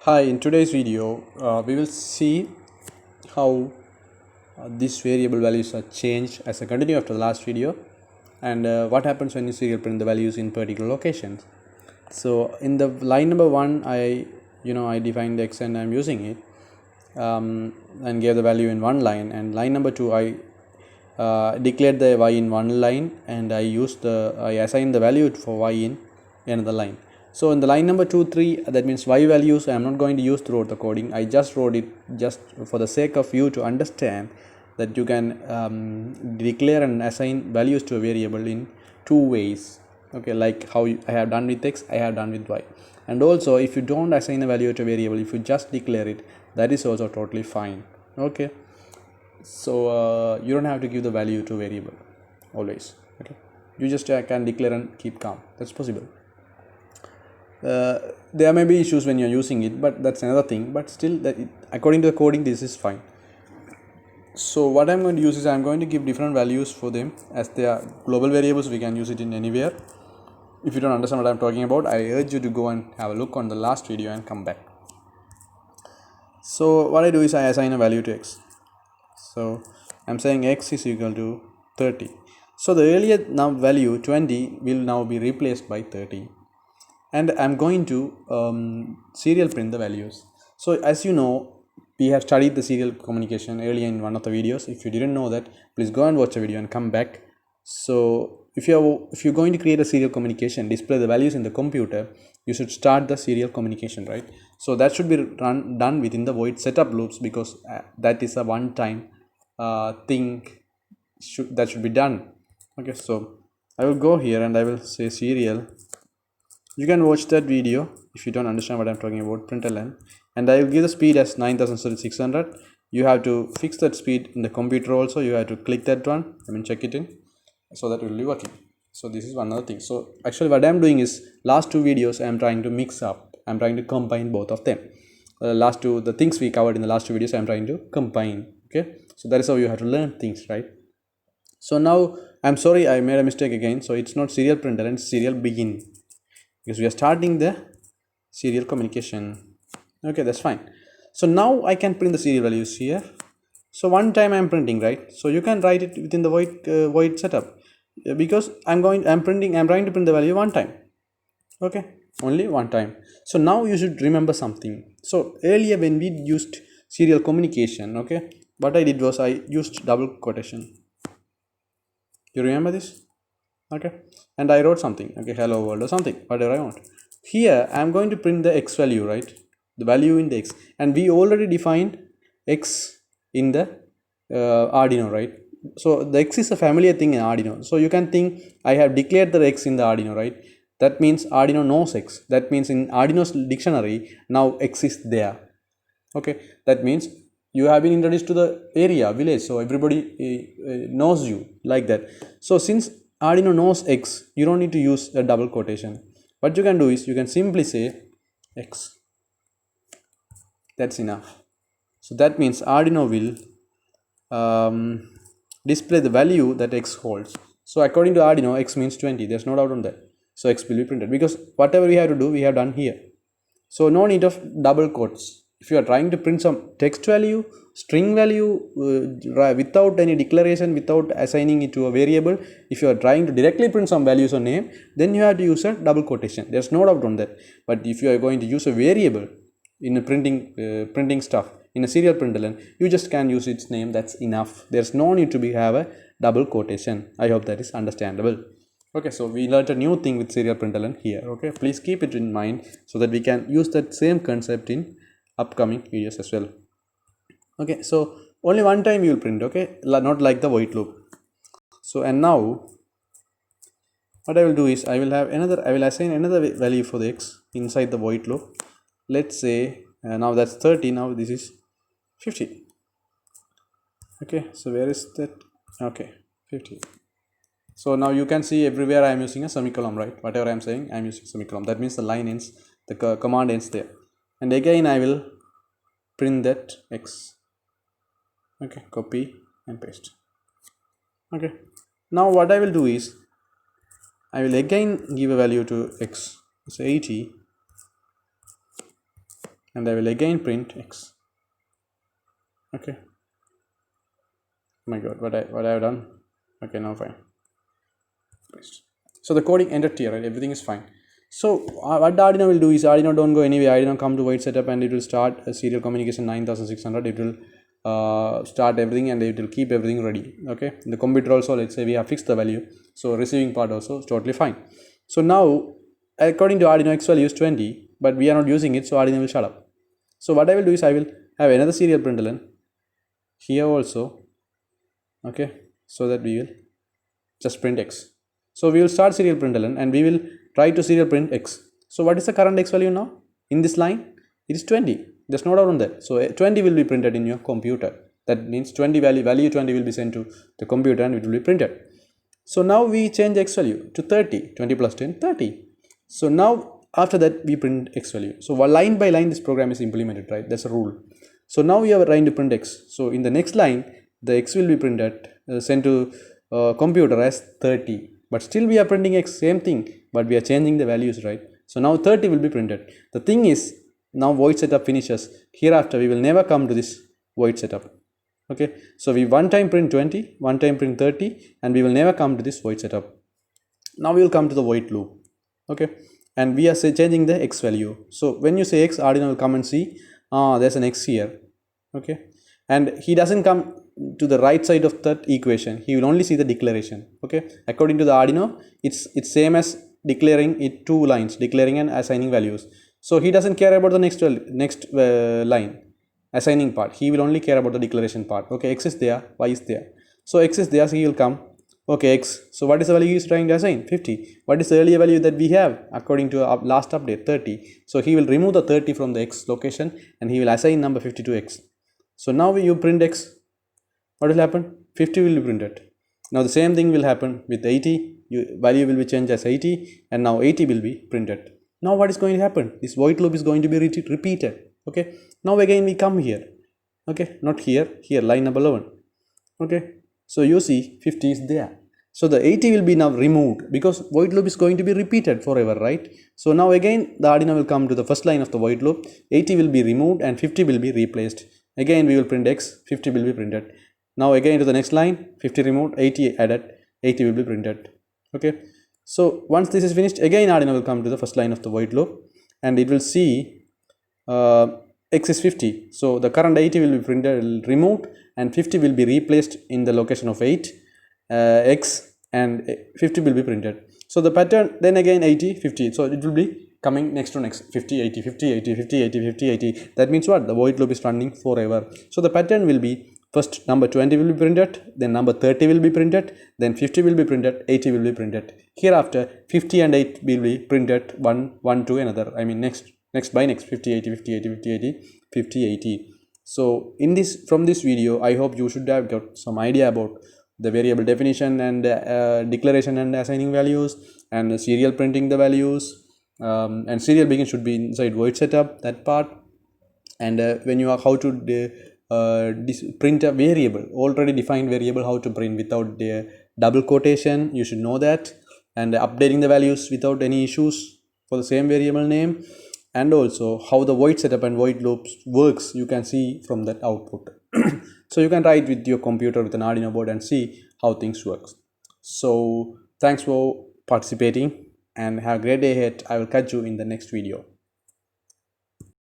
Hi, in today's video, we will see how these variable values are changed as a continue after the last video, and what happens when you serial print the values in particular locations. So in the line number 1, I defined x and I'm using it, and gave the value in one line, and line number 2 I declared the y in one line, and I assigned the value for y in another line. So in the line number 2, 3, that means y values I am not going to use throughout the coding. I just wrote it just for the sake of you to understand that you can declare and assign values to a variable in two ways. Okay, like how I have done with x, I have done with y. And also, if you don't assign a value to a variable, if you just declare it, that is also totally fine. Okay, so you don't have to give the value to variable always. Okay, you just can declare and keep calm. That's possible. There may be issues when you're using it, but that's another thing. But still, according to the coding, this is fine. So what I'm going to use is I'm going to give different values for them. As they are global variables, we can use it in anywhere. If you don't understand what I'm talking about, I urge you to go and have a look on the last video and come back. So what I do is I assign a value to x. So I'm saying x is equal to 30. So the earlier now value 20 will now be replaced by 30. And I'm going to serial print the values. So as you know, we have studied the serial communication earlier in one of the videos. If you didn't know that, please go and watch the video and come back. So if you're going to create a serial communication, display the values in the computer, you should start the serial communication, right? So that should be done within the void setup loops, because that is a one-time thing that should be done. Okay, so I will go here and I will say serial. You can watch that video if you don't understand what I'm talking about, println, and I will give the speed as 9600. You have to fix that speed in the computer also. You have to click that one, check it in, so that will be working. So this is one other thing. So actually what I'm doing is, last two videos I'm trying to mix up, I'm trying to combine both of them. The things we covered in the last two videos I'm trying to combine. Okay, so that is how you have to learn things, right? So now I'm sorry, I made a mistake again. So it's not serial printer, it's serial begin, because we are starting the serial communication. Okay, that's fine. So now I can print the serial values here. So one time I'm printing, right? So you can write it within the void setup, because I'm trying to print the value one time. Okay, only one time. So now you should remember something. So earlier when we used serial communication, okay, what I did was I used double quotation. You remember this? Okay, and I wrote something, okay, hello world or something, whatever I want. Here I am going to print the x value, right? The value in the x, and we already defined x in the Arduino, right? So the x is a familiar thing in Arduino. So you can think I have declared the x in the Arduino, right? That means Arduino knows x. That means in Arduino's dictionary now x is there. Okay, that means you have been introduced to the area village, so everybody knows you like that. So since Arduino knows x, you don't need to use a double quotation. What you can do is you can simply say x. That's enough. So that means Arduino will display the value that x holds. So according to Arduino, x means 20. There's no doubt on that. So x will be printed, because whatever we have to do, we have done here. So no need of double quotes. If you are trying to print some text value, string value, without any declaration, without assigning it to a variable, if you are trying to directly print some values or name, then you have to use a double quotation. There's no doubt on that. But if you are going to use a variable in a printing stuff in a serial println, you just can use its name. That's enough. There's no need to have a double quotation. I hope that is understandable. Okay, so we learned a new thing with serial println here. Okay, please keep it in mind so that we can use that same concept in upcoming videos as well. Okay, so only one time you will print, okay, not like the void loop. So and now what I will do is I will assign another value for the x inside the void loop. Let's say now that's 30, now this is 50. Okay, so where is that? Okay, 50. So now you can see everywhere I am using a semicolon, right? Whatever I am saying, I am using semicolon. That means the line ends, the command ends there. And again I will print that x. Okay, copy and paste. Okay, now what I will do is I will again give a value to x. So 80. and I will again print x. Okay, oh my god, what I have done. Okay, now fine. So the coding ended here, right? Everything is fine. So what the Arduino will do is, Arduino don't go anywhere. Arduino come to void setup and it will start a serial communication 9600. It will start everything and it will keep everything ready. Okay, the computer also, let's say we have fixed the value, so receiving part also is totally fine. So now according to Arduino x value is 20, but we are not using it, so Arduino will shut up. So what I will do is, I will have another serial.println here also. Okay, so that we will just print x. So we will start serial.println and we will try to serial print x. So what is the current x value now? In this line, it is 20. There's no doubt on that. So 20 will be printed in your computer. That means 20 value 20 will be sent to the computer and it will be printed. So now we change x value to 30. 20 plus 10, 30. So now after that we print x value. So line by line this program is implemented, right? That's a rule. So now we are trying to print x. So in the next line, the x will be printed, sent to computer as 30. But still we are printing x, same thing, but we are changing the values, right? So now 30 will be printed. The thing is, now void setup finishes. Hereafter we will never come to this void setup. Okay, so we one time print 20, one time print 30, and we will never come to this void setup. Now we will come to the void loop. Okay, and we are changing the x value. So when you say x, Arduino will come and see, there's an x here. Okay, and he doesn't come to the right side of that equation. He will only see the declaration. Okay, according to the Arduino, it's same as declaring it two lines, declaring and assigning values. So he doesn't care about the next line, assigning part. He will only care about the declaration part. Okay, x is there, y is there. So x is there, so he will come. Okay, x. So what is the value he is trying to assign? 50. What is the earlier value that we have according to our last update? 30. So he will remove the 30 from the x location and he will assign number 50 to x. So now you print x. What will happen? 50 will be printed. Now the same thing will happen with 80. Value will be changed as 80 and now 80 will be printed. Now what is going to happen? This void loop is going to be repeated. Okay. Now again we come here. Okay. Not here. Here line number 11. Okay. So you see 50 is there. So the 80 will be now removed because void loop is going to be repeated forever, right? So now again the Arduino will come to the first line of the void loop. 80 will be removed and 50 will be replaced. Again we will print x. 50 will be printed. Now again to the next line, 50 removed, 80 added, 80 will be printed. Okay. So once this is finished, again Arduino will come to the first line of the void loop and it will see x is 50. So the current 80 will be printed, removed, and 50 will be replaced in the location of 8, x, and 50 will be printed. So the pattern, then again 80, 50. So it will be coming next to next, 50, 80, 50, 80, 50, 80, 50, 80. That means what? The void loop is running forever. So the pattern will be, first number 20 will be printed, then number 30 will be printed, then 50 will be printed, 80 will be printed. Hereafter 50 and 8 will be printed one to another. I mean next by next, 50, 80, 50, 80, 50, 80, 50, 80. So from this video, I hope you should have got some idea about the variable definition and declaration and assigning values and serial printing the values, and serial begin should be inside void setup, that part. And when you are how to print a variable, already defined variable, how to print without the double quotation, you should know that, and updating the values without any issues for the same variable name, and also how the void setup and void loops works, you can see from that output. So you can write with your computer with an Arduino board and see how things works. So thanks for participating and have a great day ahead. I will catch you in the next video.